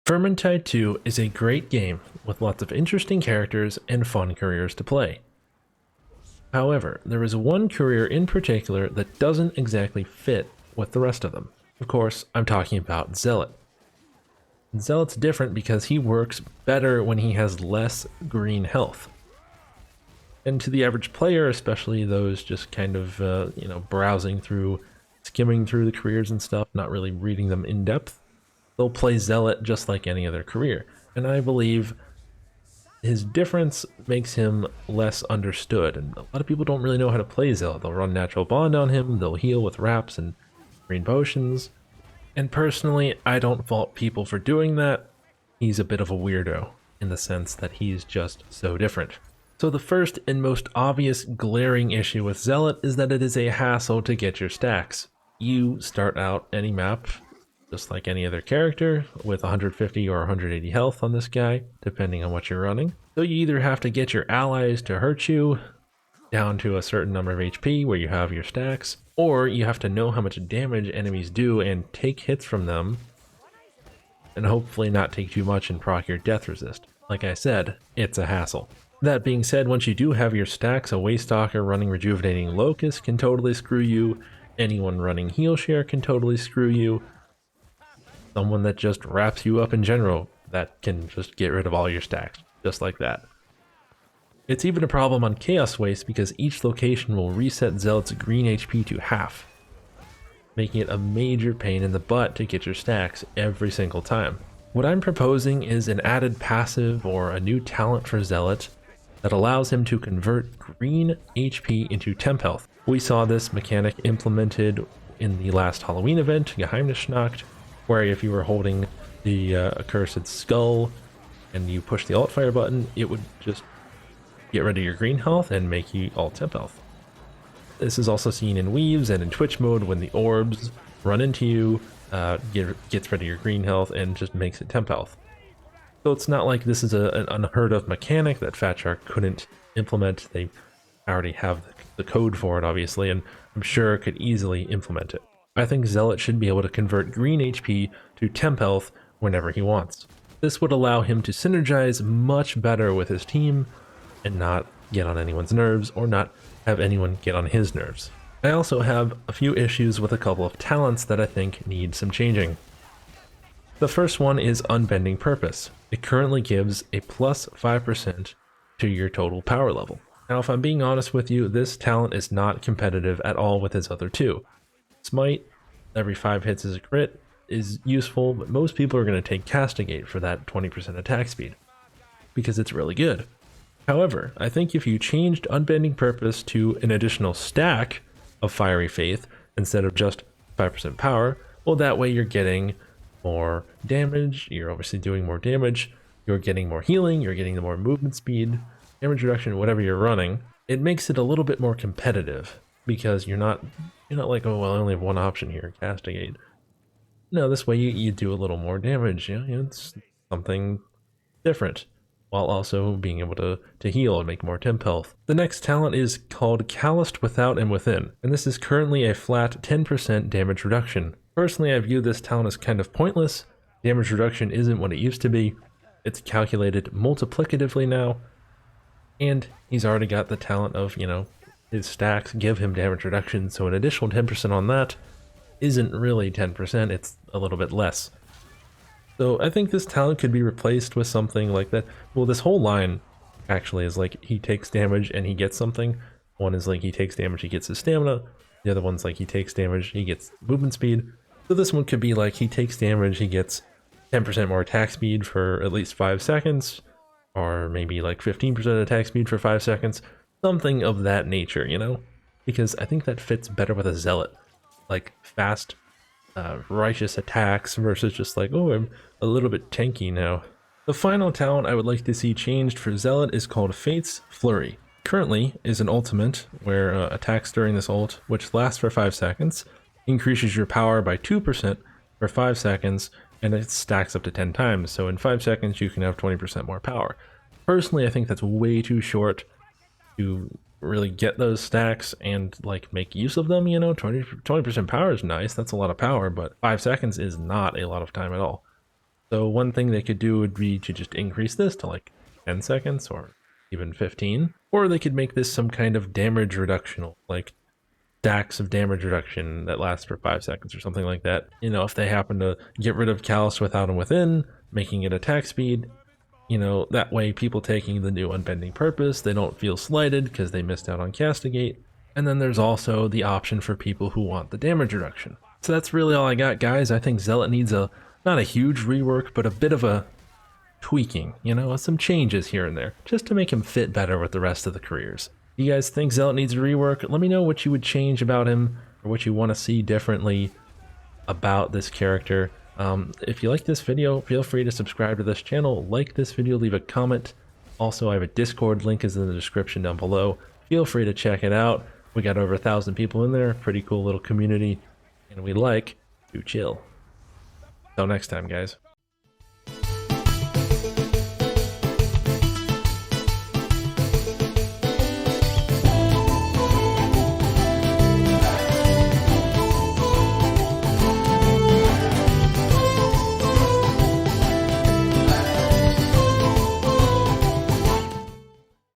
Vermintide 2 is a great game with lots of interesting characters and fun careers to play. However, there is one career in particular that doesn't exactly fit with the rest of them. Of course, I'm talking about Zealot. Zealot's different because he works better when he has less green health. And to the average player, especially those just kind of, browsing through, skimming through the careers and stuff, not really reading them in depth, they'll play Zealot just like any other career. And I believe his difference makes him less understood. And a lot of people don't really know how to play Zealot. They'll run Natural Bond on him, they'll heal with wraps and green potions. And personally, I don't fault people for doing that. He's a bit of a weirdo in the sense that he's just so different. So the first and most obvious glaring issue with Zealot is that it is a hassle to get your stacks. You start out any map, just like any other character, with 150 or 180 health on this guy, depending on what you're running. So you either have to get your allies to hurt you down to a certain number of HP where you have your stacks, or you have to know how much damage enemies do and take hits from them, and hopefully not take too much and proc your death resist. Like I said, it's a hassle. That being said, once you do have your stacks, a Waystalker running Rejuvenating Locust can totally screw you, anyone running Heal Share can totally screw you, someone that just wraps you up in general, that can just get rid of all your stacks, just like that. It's even a problem on Chaos Waste because each location will reset Zealot's green HP to half, making it a major pain in the butt to get your stacks every single time. What I'm proposing is an added passive or a new talent for Zealot that allows him to convert green HP into temp health. We saw this mechanic implemented in the last Halloween event, Geheimnisnacht, where if you were holding the accursed skull and you push the alt fire button, it would just get rid of your green health and make you all temp health. This is also seen in Weaves and in Twitch mode when the orbs run into you, gets rid of your green health and just makes it temp health. So it's not like this is an unheard of mechanic that Fat Shark couldn't implement. They already have the code for it, obviously, and I'm sure could easily implement it. I think Zealot should be able to convert green HP to temp health whenever he wants. This would allow him to synergize much better with his team and not get on anyone's nerves or not have anyone get on his nerves. I also have a few issues with a couple of talents that I think need some changing. The first one is Unbending Purpose. It currently gives a plus 5% to your total power level. Now, if I'm being honest with you, this talent is not competitive at all with his other two. Smite, every 5 hits is a crit, is useful, but most people are going to take Castigate for that 20% attack speed, because it's really good. However, I think if you changed Unbending Purpose to an additional stack of Fiery Faith instead of just 5% power, well, that way you're getting more damage, you're obviously doing more damage, you're getting more healing, you're getting the more movement speed, damage reduction, whatever you're running. It makes it a little bit more competitive because you're not like, oh, well, I only have one option here, Castigate. No, this way you do a little more damage. It's something different, while also being able to heal and make more temp health. The next talent is called Calloused Without and Within, and this is currently a flat 10% damage reduction. Personally, I view this talent as kind of pointless. Damage reduction isn't what it used to be. It's calculated multiplicatively now, and he's already got the talent of, his stacks give him damage reduction, so an additional 10% on that isn't really 10%, it's a little bit less. So I think this talent could be replaced with something like that. Well, this whole line actually is like he takes damage and he gets something. One is like he takes damage, he gets his stamina. The other one's like he takes damage, he gets movement speed. So this one could be like he takes damage, he gets 10% more attack speed for at least 5 seconds, or maybe like 15% attack speed for 5 seconds. Something of that nature, Because I think that fits better with a Zealot. Like fast, righteous attacks versus just like, oh, I'm a little bit tanky now. The final talent I would like to see changed for Zealot is called Fate's Flurry. Currently is an ultimate where attacks during this ult, which lasts for 5 seconds, increases your power by 2% for 5 seconds, and it stacks up to 10 times. So in 5 seconds, you can have 20% more power. Personally, I think that's way too short to really get those stacks and like make use of them. 20% power is nice, that's a lot of power, but 5 seconds is not a lot of time at all. So one thing they could do would be to just increase this to like 10 seconds or even 15. Or they could make this some kind of damage reduction, like stacks of damage reduction that lasts for 5 seconds or something like that. You know, if they happen to get rid of Callous Without and Within, making it attack speed, you know, that way people taking the new Unbending Purpose, they don't feel slighted because they missed out on Castigate. And then there's also the option for people who want the damage reduction. So that's really all I got, guys. I think Zealot needs not a huge rework, but a bit of a tweaking, you know, some changes here and there, just to make him fit better with the rest of the careers. You guys think Zealot needs a rework? Let me know what you would change about him, or what you want to see differently about this character. If you like this video, feel free to subscribe to this channel, like this video, leave a comment. Also, I have a Discord, link is in the description down below. Feel free to check it out. We got over 1,000 people in there, pretty cool little community, and we like to chill. Till next time, guys.